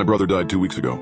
My brother died 2 weeks ago.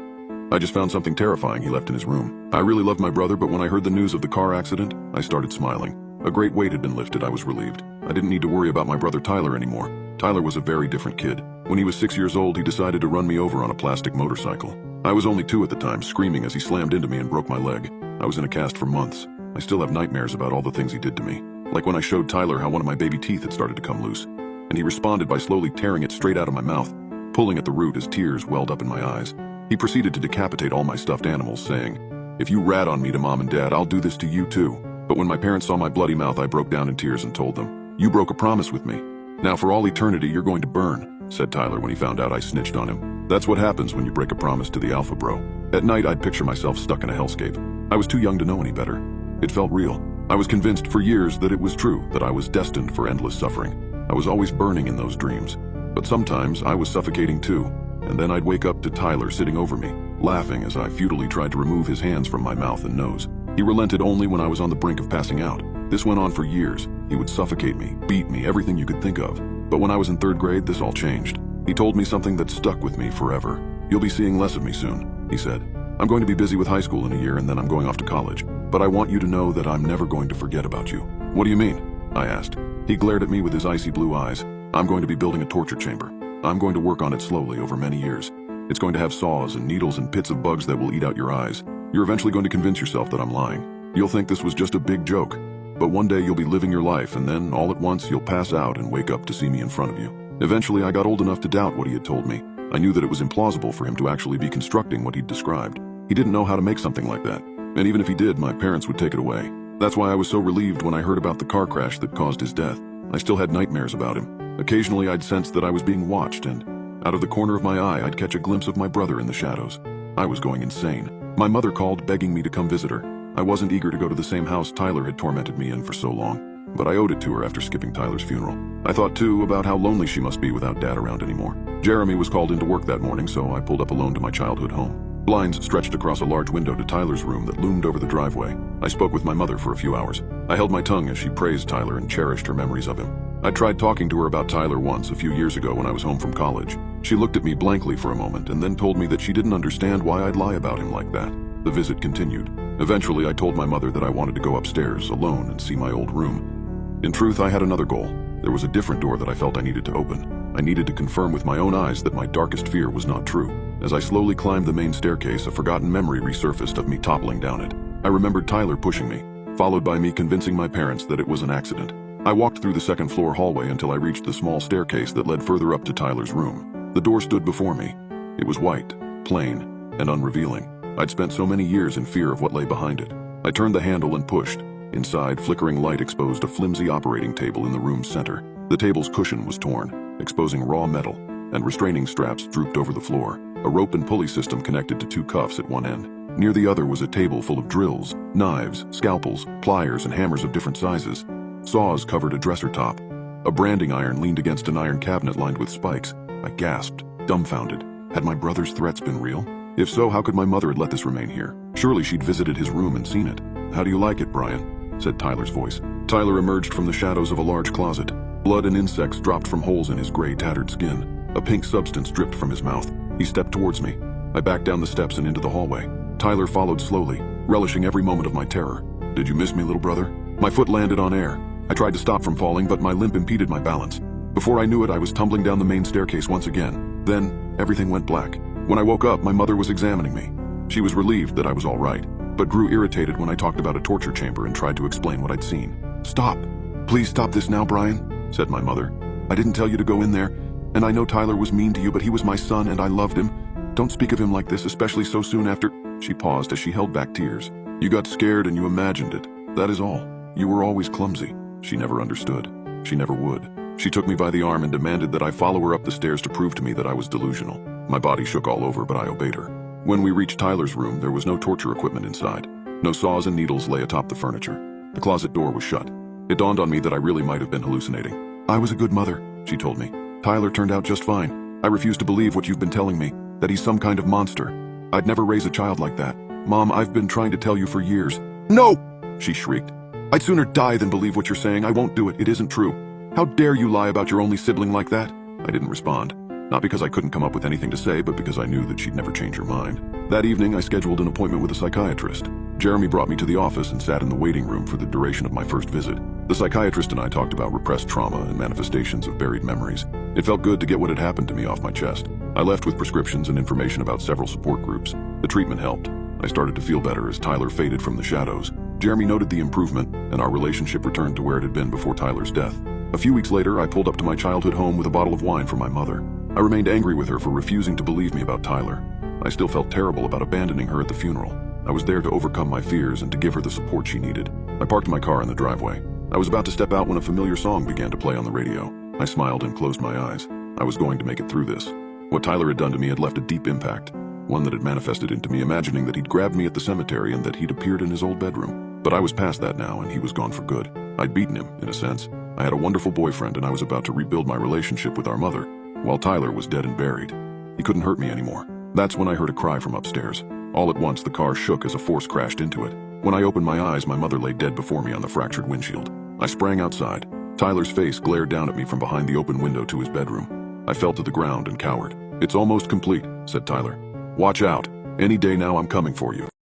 I just found something terrifying he left in his room. I really loved my brother, but when I heard the news of the car accident, I started smiling. A great weight had been lifted. I was relieved. I didn't need to worry about my brother Tyler anymore. Tyler was a very different kid. When he was 6 years old, he decided to run me over on a plastic motorcycle. I was only 2 at the time, screaming as he slammed into me and broke my leg. I was in a cast for months. I still have nightmares about all the things he did to me. Like when I showed Tyler how one of my baby teeth had started to come loose. And he responded by slowly tearing it straight out of my mouth, pulling at the root as tears welled up in my eyes. He proceeded to decapitate all my stuffed animals, saying, "If you rat on me to Mom and Dad, I'll do this to you too." But when my parents saw my bloody mouth, I broke down in tears and told them, "You broke a promise with me. Now for all eternity, you're going to burn," said Tyler when he found out I snitched on him. That's what happens when you break a promise to the Alpha Bro. At night, I'd picture myself stuck in a hellscape. I was too young to know any better. It felt real. I was convinced for years that it was true, that I was destined for endless suffering. I was always burning in those dreams. But sometimes I was suffocating too. And then I'd wake up to Tyler sitting over me, laughing as I futilely tried to remove his hands from my mouth and nose. He relented only when I was on the brink of passing out. This went on for years. He would suffocate me, beat me, everything you could think of. But when I was in 3rd grade, this all changed. He told me something that stuck with me forever. "You'll be seeing less of me soon," he said. "I'm going to be busy with high school in a year and then I'm going off to college. But I want you to know that I'm never going to forget about you." "What do you mean?" I asked. He glared at me with his icy blue eyes. "I'm going to be building a torture chamber. I'm going to work on it slowly over many years. It's going to have saws and needles and pits of bugs that will eat out your eyes. You're eventually going to convince yourself that I'm lying. You'll think this was just a big joke. But one day you'll be living your life and then, all at once, you'll pass out and wake up to see me in front of you." Eventually, I got old enough to doubt what he had told me. I knew that it was implausible for him to actually be constructing what he'd described. He didn't know how to make something like that. And even if he did, my parents would take it away. That's why I was so relieved when I heard about the car crash that caused his death. I still had nightmares about him. Occasionally, I'd sense that I was being watched, and out of the corner of my eye, I'd catch a glimpse of my brother in the shadows. I was going insane. My mother called, begging me to come visit her. I wasn't eager to go to the same house Tyler had tormented me in for so long, but I owed it to her after skipping Tyler's funeral. I thought, too, about how lonely she must be without Dad around anymore. Jeremy was called into work that morning, so I pulled up alone to my childhood home. Blinds stretched across a large window to Tyler's room that loomed over the driveway. I spoke with my mother for a few hours. I held my tongue as she praised Tyler and cherished her memories of him. I tried talking to her about Tyler once, a few years ago when I was home from college. She looked at me blankly for a moment and then told me that she didn't understand why I'd lie about him like that. The visit continued. Eventually, I told my mother that I wanted to go upstairs alone and see my old room. In truth, I had another goal. There was a different door that I felt I needed to open. I needed to confirm with my own eyes that my darkest fear was not true. As I slowly climbed the main staircase, a forgotten memory resurfaced of me toppling down it. I remembered Tyler pushing me, followed by me convincing my parents that it was an accident. I walked through the 2nd floor hallway until I reached the small staircase that led further up to Tyler's room. The door stood before me. It was white, plain, and unrevealing. I'd spent so many years in fear of what lay behind it. I turned the handle and pushed. Inside, flickering light exposed a flimsy operating table in the room's center. The table's cushion was torn, exposing raw metal, and restraining straps drooped over the floor. A rope and pulley system connected to 2 cuffs at one end. Near the other was a table full of drills, knives, scalpels, pliers, and hammers of different sizes. Saws covered a dresser top. A branding iron leaned against an iron cabinet lined with spikes. I gasped, dumbfounded. Had my brother's threats been real? If so, how could my mother have let this remain here? Surely she'd visited his room and seen it. "How do you like it, Brian?" said Tyler's voice. Tyler emerged from the shadows of a large closet. Blood and insects dropped from holes in his gray, tattered skin. A pink substance dripped from his mouth. He stepped towards me. I backed down the steps and into the hallway. Tyler followed slowly, relishing every moment of my terror. "Did you miss me, little brother?" My foot landed on air. I tried to stop from falling, but my limp impeded my balance. Before I knew it, I was tumbling down the main staircase once again. Then, everything went black. When I woke up, my mother was examining me. She was relieved that I was all right, but grew irritated when I talked about a torture chamber and tried to explain what I'd seen. "Stop. Please stop this now, Brian," said my mother. "I didn't tell you to go in there, and I know Tyler was mean to you, but he was my son and I loved him. Don't speak of him like this, especially so soon after—" She paused as she held back tears. "You got scared and you imagined it. That is all. You were always clumsy." She never understood. She never would. She took me by the arm and demanded that I follow her up the stairs to prove to me that I was delusional. My body shook all over, but I obeyed her. When we reached Tyler's room, there was no torture equipment inside. No saws and needles lay atop the furniture. The closet door was shut. It dawned on me that I really might have been hallucinating. "I was a good mother," she told me. "Tyler turned out just fine. I refuse to believe what you've been telling me, that he's some kind of monster. I'd never raise a child like that. Mom, I've been trying to tell you for years." "No!" she shrieked. "I'd sooner die than believe what you're saying. I won't do it. It isn't true. How dare you lie about your only sibling like that?" I didn't respond. Not because I couldn't come up with anything to say, but because I knew that she'd never change her mind. That evening, I scheduled an appointment with a psychiatrist. Jeremy brought me to the office and sat in the waiting room for the duration of my first visit. The psychiatrist and I talked about repressed trauma and manifestations of buried memories. It felt good to get what had happened to me off my chest. I left with prescriptions and information about several support groups. The treatment helped. I started to feel better as Tyler faded from the shadows. Jeremy noted the improvement, and our relationship returned to where it had been before Tyler's death. A few weeks later, I pulled up to my childhood home with a bottle of wine for my mother. I remained angry with her for refusing to believe me about Tyler. I still felt terrible about abandoning her at the funeral. I was there to overcome my fears and to give her the support she needed. I parked my car in the driveway. I was about to step out when a familiar song began to play on the radio. I smiled and closed my eyes. I was going to make it through this. What Tyler had done to me had left a deep impact, one that had manifested into me imagining that he'd grabbed me at the cemetery and that he'd appeared in his old bedroom. But I was past that now, and he was gone for good. I'd beaten him, in a sense. I had a wonderful boyfriend, and I was about to rebuild my relationship with our mother, while Tyler was dead and buried. He couldn't hurt me anymore. That's when I heard a cry from upstairs. All at once, the car shook as a force crashed into it. When I opened my eyes, my mother lay dead before me on the fractured windshield. I sprang outside. Tyler's face glared down at me from behind the open window to his bedroom. I fell to the ground and cowered. "It's almost complete," said Tyler. "Watch out. Any day now I'm coming for you."